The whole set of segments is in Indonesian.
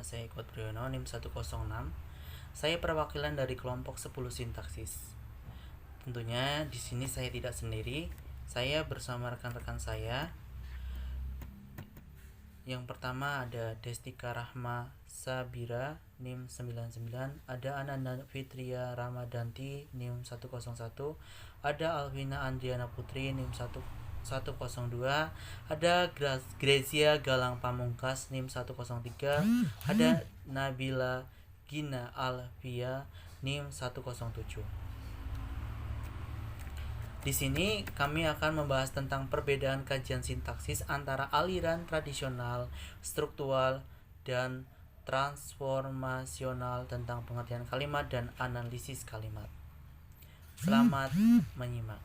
saya Eko Priyono, NIM 106. Saya perwakilan dari kelompok 10 sintaksis. Tentunya di sini saya tidak sendiri. Saya bersama rekan-rekan saya. Yang pertama ada Destika Rahma Sabira NIM 99, ada Ananda Fitria Ramadanti NIM 101, ada Alvina Andriana Putri NIM 102, ada Grezia Galang Pamungkas NIM 103, ada Nabila Gina Alvia NIM 107. Di sini kami akan membahas tentang perbedaan kajian sintaksis antara aliran tradisional, struktural, dan transformasional tentang pengertian kalimat dan analisis kalimat. Selamat menyimak.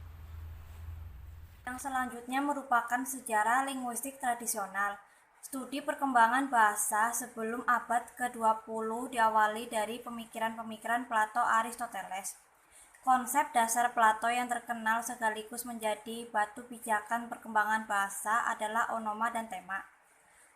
Yang selanjutnya merupakan sejarah linguistik tradisional. Studi perkembangan bahasa sebelum abad ke-20 diawali dari pemikiran-pemikiran Plato Aristoteles. Konsep dasar Plato yang terkenal sekaligus menjadi batu pijakan perkembangan bahasa adalah onoma dan tema.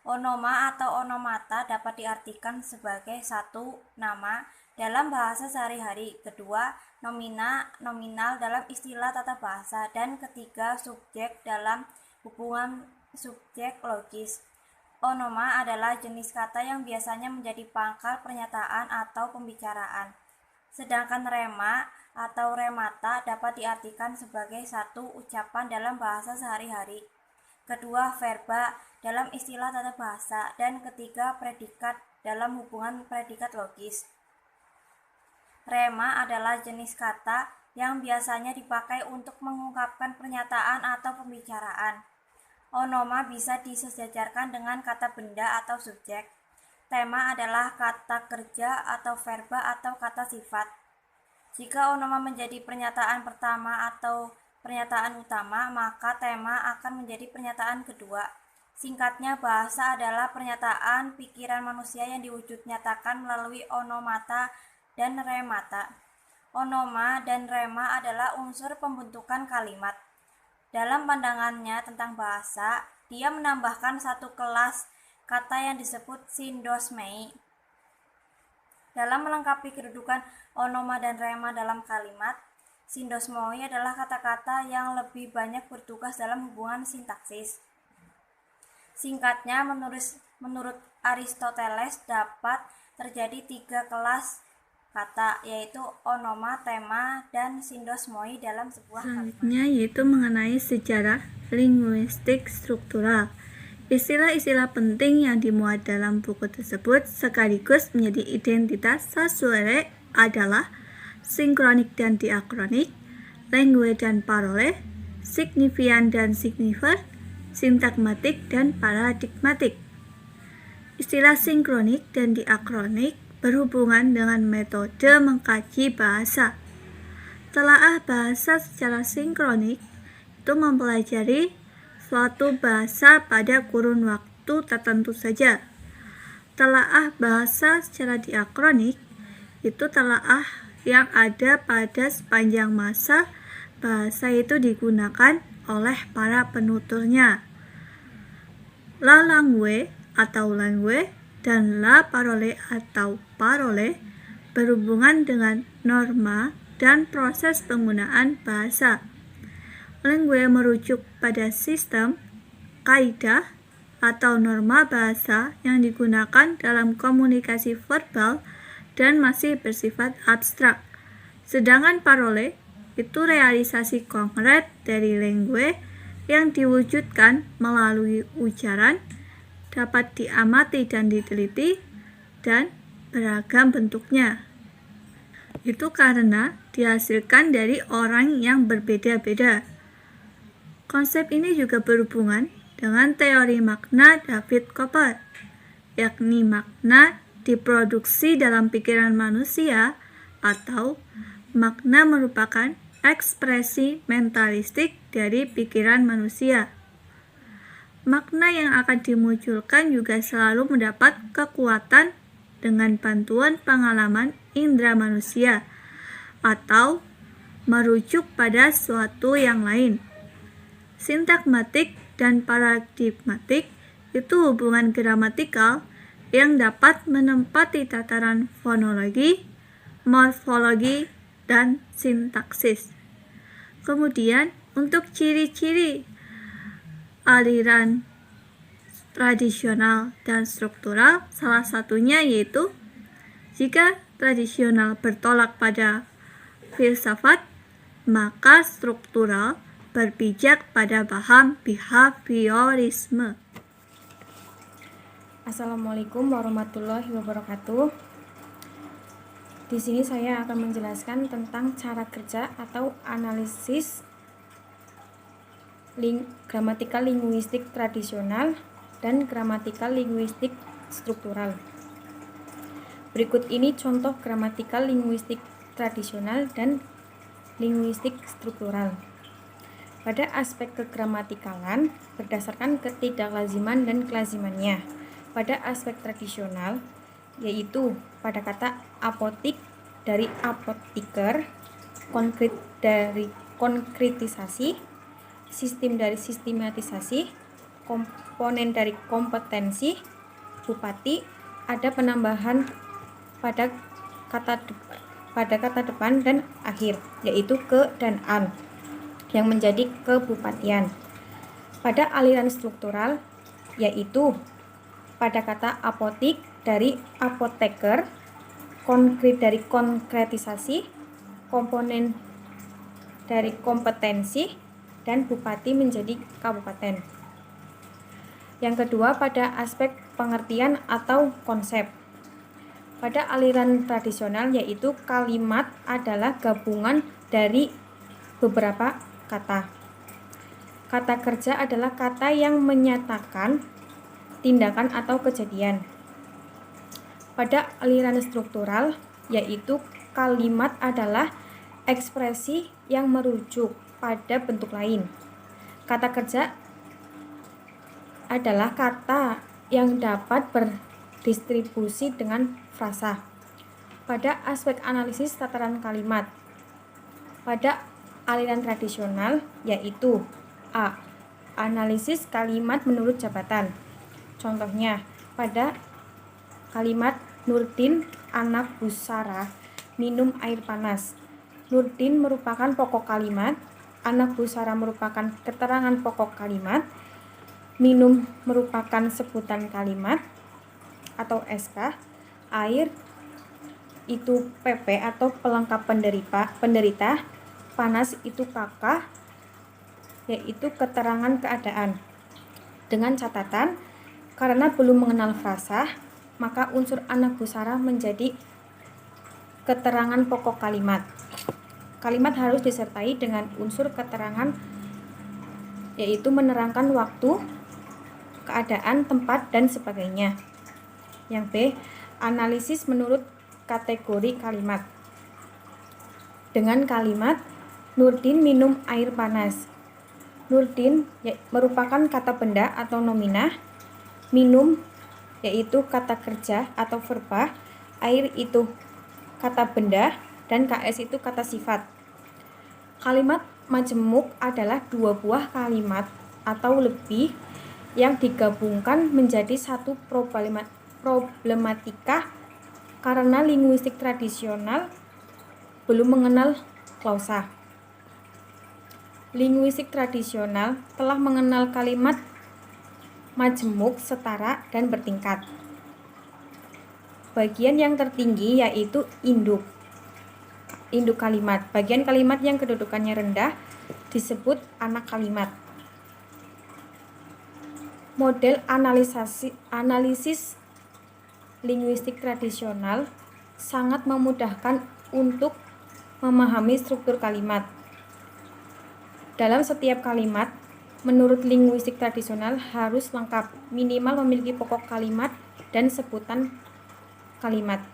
Onoma atau onomata dapat diartikan sebagai satu, nama dalam bahasa sehari-hari, kedua, nominal dalam istilah tata bahasa, dan ketiga, subjek dalam hubungan subjek logis. Onoma adalah jenis kata yang biasanya menjadi pangkal pernyataan atau pembicaraan. Sedangkan rema atau remata dapat diartikan sebagai satu, ucapan dalam bahasa sehari-hari, kedua, verba dalam istilah tata bahasa, dan ketiga, predikat dalam hubungan predikat logis. Rema adalah jenis kata yang biasanya dipakai untuk mengungkapkan pernyataan atau pembicaraan. Onoma bisa disejajarkan dengan kata benda atau subjek. Tema adalah kata kerja atau verba atau kata sifat. Jika onoma menjadi pernyataan pertama atau pernyataan utama, maka tema akan menjadi pernyataan kedua. Singkatnya, bahasa adalah pernyataan pikiran manusia yang diwujud nyatakan melalui onomata dan remata. Onoma dan rema adalah unsur pembentukan kalimat. Dalam pandangannya tentang bahasa, dia menambahkan satu kelas kata yang disebut sindosmei. Dalam melengkapi kedudukan onoma dan rema dalam kalimat, sindosmoi adalah kata-kata yang lebih banyak bertugas dalam hubungan sintaksis. Singkatnya, menurut Aristoteles dapat terjadi tiga kelas kata, yaitu onoma, tema, dan sindosmoi dalam sebuah kalimat. Selanjutnya yaitu mengenai sejarah linguistik struktural. Istilah-istilah penting yang dimuat dalam buku tersebut sekaligus menjadi identitas Saussure adalah sinkronik dan diakronik, langue dan parole, signifian dan signifer, sintagmatik dan paradigmatik. Istilah sinkronik dan diakronik berhubungan dengan metode mengkaji bahasa. Telaah bahasa secara sinkronik itu mempelajari suatu bahasa pada kurun waktu tertentu saja. Telaah bahasa secara diakronik itu telaah yang ada pada sepanjang masa bahasa itu digunakan oleh para penuturnya. La langue atau langue dan la parole atau parole berhubungan dengan norma dan proses penggunaan bahasa. Langue merujuk pada sistem, kaidah, atau norma bahasa yang digunakan dalam komunikasi verbal dan masih bersifat abstrak. Sedangkan parole itu realisasi konkret dari langue yang diwujudkan melalui ujaran, dapat diamati dan diteliti, dan beragam bentuknya. Itu karena dihasilkan dari orang yang berbeda-beda. Konsep ini juga berhubungan dengan teori makna David Cooper, yakni makna diproduksi dalam pikiran manusia atau makna merupakan ekspresi mentalistik dari pikiran manusia. Makna yang akan dimunculkan juga selalu mendapat kekuatan dengan bantuan pengalaman indera manusia atau merujuk pada suatu yang lain. Sintagmatik dan paradigmatik itu hubungan gramatikal yang dapat menempati tataran fonologi, morfologi, dan sintaksis. Kemudian, untuk ciri-ciri aliran tradisional dan struktural, salah satunya yaitu jika tradisional bertolak pada filsafat, maka struktural berpijak pada paham behaviorisme. Assalamualaikum warahmatullahi wabarakatuh. Di sini saya akan menjelaskan tentang cara kerja atau analisis gramatikal linguistik tradisional dan gramatikal linguistik struktural. Berikut ini contoh gramatikal linguistik tradisional dan linguistik struktural. Pada aspek kegramatikalan, berdasarkan ketidaklaziman dan kelazimannya. Pada aspek tradisional, yaitu pada kata apotik dari apotiker, konkret dari konkretisasi, sistem dari sistematisasi, komponen dari kompetensi, bupati, ada penambahan pada kata depan dan akhir, yaitu ke dan an, yang menjadi kebupatian. Pada aliran struktural, yaitu pada kata apotik dari apoteker, konkret dari konkretisasi, komponen dari kompetensi, dan bupati menjadi kabupaten. Yang kedua, pada aspek pengertian atau konsep. Pada aliran tradisional, yaitu kalimat adalah gabungan dari beberapa kata. Kata kerja adalah kata yang menyatakan tindakan atau kejadian. Pada aliran struktural, yaitu kalimat adalah ekspresi yang merujuk pada bentuk lain. Kata kerja adalah kata yang dapat berdistribusi dengan frasa. Pada aspek analisis tataran kalimat, pada aliran tradisional, yaitu A. Analisis kalimat menurut jabatan. Contohnya, pada kalimat Nurdin anak Busara minum air panas. Nurdin merupakan pokok kalimat, anak Busara merupakan keterangan pokok kalimat, minum merupakan sebutan kalimat atau SK, air itu PP atau pelengkap penderita, panas itu KK, yaitu keterangan keadaan. Dengan catatan, karena belum mengenal frasa, maka unsur anak Busara menjadi keterangan pokok kalimat. Kalimat harus disertai dengan unsur keterangan, yaitu menerangkan waktu, keadaan, tempat, dan sebagainya. Yang B, analisis menurut kategori kalimat. Dengan kalimat Nurdin minum air panas. Nurdin merupakan kata benda atau nominah, minum yaitu kata kerja atau verba, air itu kata benda, dan KS itu kata sifat. Kalimat majemuk adalah dua buah kalimat atau lebih yang digabungkan menjadi satu problematika karena linguistik tradisional belum mengenal klausa. Linguistik tradisional telah mengenal kalimat majemuk, setara, dan bertingkat. Bagian yang tertinggi yaitu induk kalimat. Bagian kalimat yang kedudukannya rendah disebut anak kalimat. Model analisis linguistik tradisional sangat memudahkan untuk memahami struktur kalimat. Dalam setiap kalimat, menurut linguistik tradisional harus lengkap, minimal memiliki pokok kalimat dan sebutan kalimat.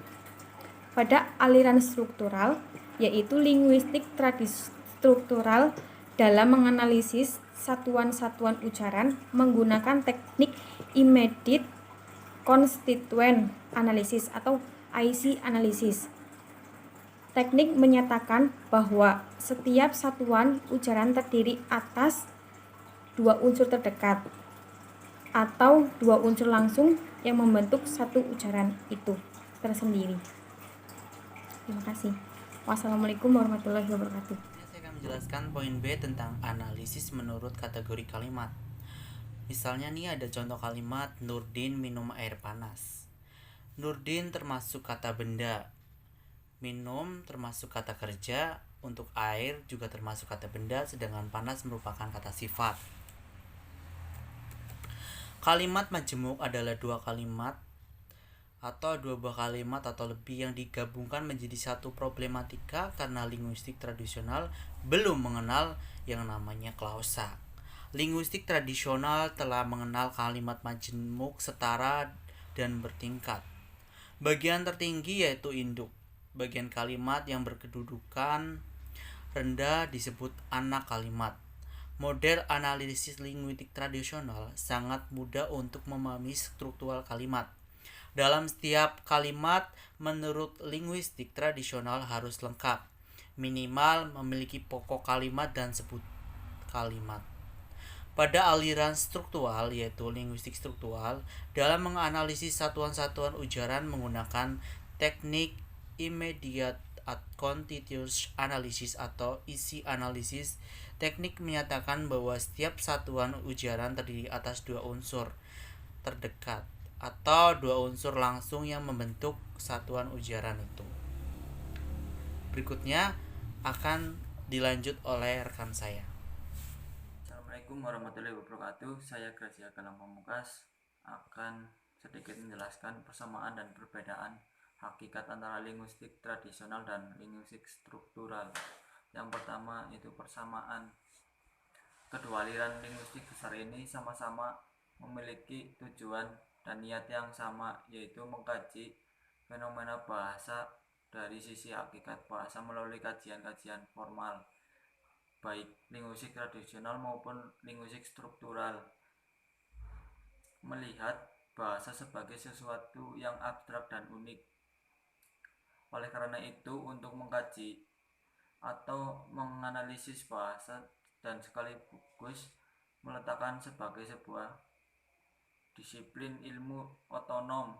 Pada aliran struktural, yaitu linguistik struktural dalam menganalisis satuan-satuan ucaran menggunakan teknik immediate constituent analysis atau IC analysis. Teknik menyatakan bahwa setiap satuan ucaran terdiri atas dua unsur terdekat. atau dua unsur langsung yang membentuk satu ujaran itu tersendiri. Terima kasih. Wassalamualaikum warahmatullahi wabarakatuh. Saya akan menjelaskan poin B tentang analisis menurut kategori kalimat. Misalnya nih ada contoh kalimat Nurdin minum air panas. Nurdin termasuk kata benda, minum termasuk kata kerja, untuk air juga termasuk kata benda, sedangkan panas merupakan kata sifat. Kalimat majemuk adalah dua kalimat atau dua buah kalimat atau lebih yang digabungkan menjadi satu problematika karena linguistik tradisional belum mengenal yang namanya klausa. Linguistik tradisional telah mengenal kalimat majemuk setara dan bertingkat. Bagian tertinggi yaitu induk. Bagian kalimat yang berkedudukan rendah disebut anak kalimat. Model analisis linguistik tradisional sangat mudah untuk memahami struktural kalimat. Dalam setiap kalimat, menurut linguistik tradisional harus lengkap, minimal memiliki pokok kalimat dan sebut kalimat. Pada aliran struktural, yaitu linguistik struktural, dalam menganalisis satuan-satuan ujaran menggunakan teknik immediate continuous analysis atau isi analisis, teknik menyatakan bahwa setiap satuan ujaran terdiri atas dua unsur terdekat atau dua unsur langsung yang membentuk satuan ujaran itu. Berikutnya akan dilanjut oleh rekan saya. Assalamualaikum warahmatullahi wabarakatuh. Saya Gracia Galang Pamungkas akan sedikit menjelaskan persamaan dan perbedaan hakikat antara linguistik tradisional dan linguistik struktural. Yang pertama itu persamaan. Kedua aliran linguistik besar ini sama-sama memiliki tujuan dan niat yang sama, yaitu mengkaji fenomena bahasa dari sisi hakikat bahasa melalui kajian-kajian formal, baik linguistik tradisional maupun linguistik struktural, melihat bahasa sebagai sesuatu yang abstrak dan unik. Oleh karena itu, untuk mengkaji atau menganalisis bahasa dan sekaligus meletakkan sebagai sebuah disiplin ilmu otonom,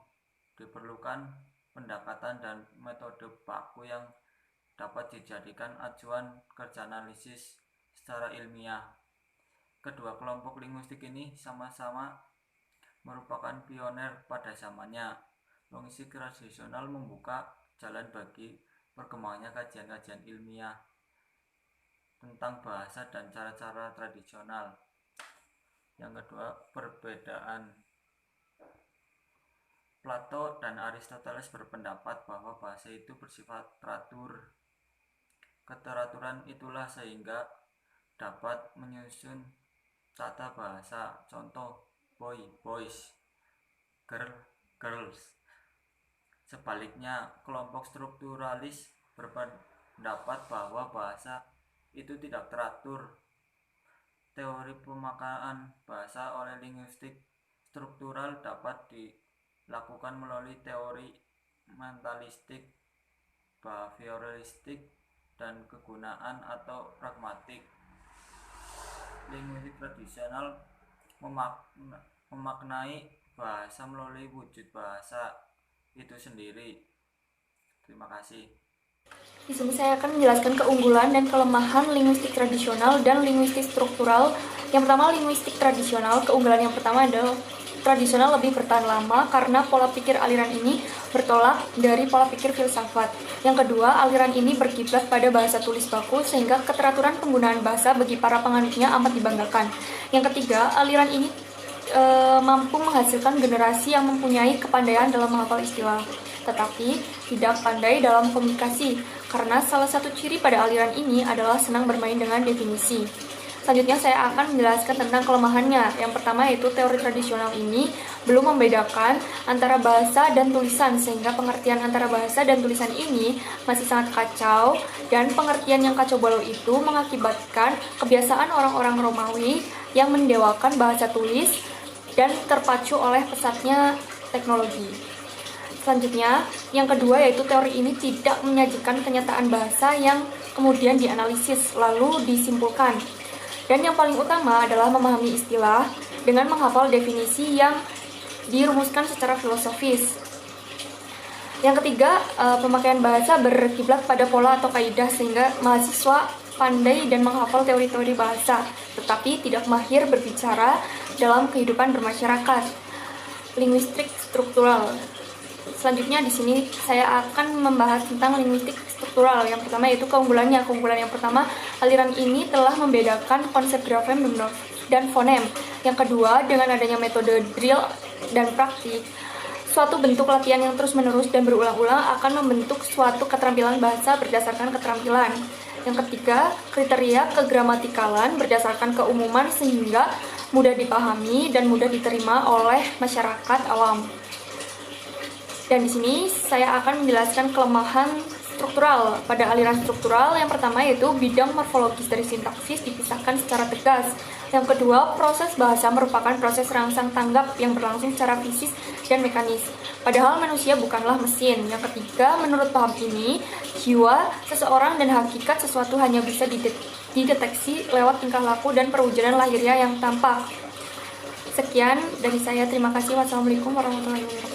diperlukan pendekatan dan metode baku yang dapat dijadikan acuan kerja analisis secara ilmiah. Kedua kelompok linguistik ini sama-sama merupakan pioner pada zamannya. Linguistik tradisional membuka jalan bagi perkembangannya kajian-kajian ilmiah tentang bahasa dan cara-cara tradisional. Yang kedua, perbedaan. Plato dan Aristoteles berpendapat bahwa bahasa itu bersifat teratur. Keteraturan itulah sehingga dapat menyusun tata bahasa. Contoh, boy, boys, girl, girls. Sebaliknya, kelompok strukturalis berpendapat bahwa bahasa itu tidak teratur. Teori pemakaan bahasa oleh linguistik struktural dapat dilakukan melalui teori mentalistik, behavioralistik, dan kegunaan atau pragmatik. Linguistik tradisional memaknai bahasa melalui wujud bahasa itu sendiri. Terima kasih. Di sini saya akan menjelaskan keunggulan dan kelemahan linguistik tradisional dan linguistik struktural. Yang pertama, linguistik tradisional. Keunggulan yang pertama adalah tradisional lebih bertahan lama karena pola pikir aliran ini bertolak dari pola pikir filsafat. Yang kedua, aliran ini berkiblat pada bahasa tulis baku sehingga keteraturan penggunaan bahasa bagi para penganutnya amat dibanggakan. Yang ketiga, aliran ini mampu menghasilkan generasi yang mempunyai kepandaian dalam menghafal istilah, tetapi tidak pandai dalam komunikasi, karena salah satu ciri pada aliran ini adalah senang bermain dengan definisi. Selanjutnya saya akan menjelaskan tentang kelemahannya. Yang pertama yaitu teori tradisional ini belum membedakan antara bahasa dan tulisan, sehingga pengertian antara bahasa dan tulisan ini masih sangat kacau, dan pengertian yang kacau balau itu mengakibatkan kebiasaan orang-orang Romawi yang mendewakan bahasa tulis dan terpacu oleh pesatnya teknologi. Selanjutnya, yang kedua yaitu teori ini tidak menyajikan kenyataan bahasa yang kemudian dianalisis lalu disimpulkan. Dan yang paling utama adalah memahami istilah dengan menghafal definisi yang dirumuskan secara filosofis. Yang ketiga, pemakaian bahasa berkiblat pada pola atau kaidah sehingga mahasiswa pandai dan menghafal teori-teori bahasa, tetapi tidak mahir berbicara dalam kehidupan bermasyarakat. Linguistik struktural. Selanjutnya di sini saya akan membahas tentang linguistik struktural. Yang pertama yaitu keunggulannya. Keunggulan yang pertama, aliran ini telah membedakan konsep grafem dan fonem. Yang kedua, dengan adanya metode drill dan praktik, suatu bentuk latihan yang terus-menerus dan berulang-ulang akan membentuk suatu keterampilan bahasa berdasarkan keterampilan. Yang ketiga, kriteria kegramatikalan berdasarkan keumuman sehingga mudah dipahami dan mudah diterima oleh masyarakat awam. Dan di sini saya akan menjelaskan kelemahan struktural. Pada aliran struktural, yang pertama yaitu bidang morfologis dari sintaksis dipisahkan secara tegas. Yang kedua, proses bahasa merupakan proses rangsang tanggap yang berlangsung secara fisis dan mekanis. Padahal manusia bukanlah mesin. Yang ketiga, menurut paham ini, jiwa seseorang dan hakikat sesuatu hanya bisa dideteksi lewat tingkah laku dan perwujudan lahiriah yang tampak. Sekian dari saya. Terima kasih. Wassalamualaikum warahmatullahi wabarakatuh.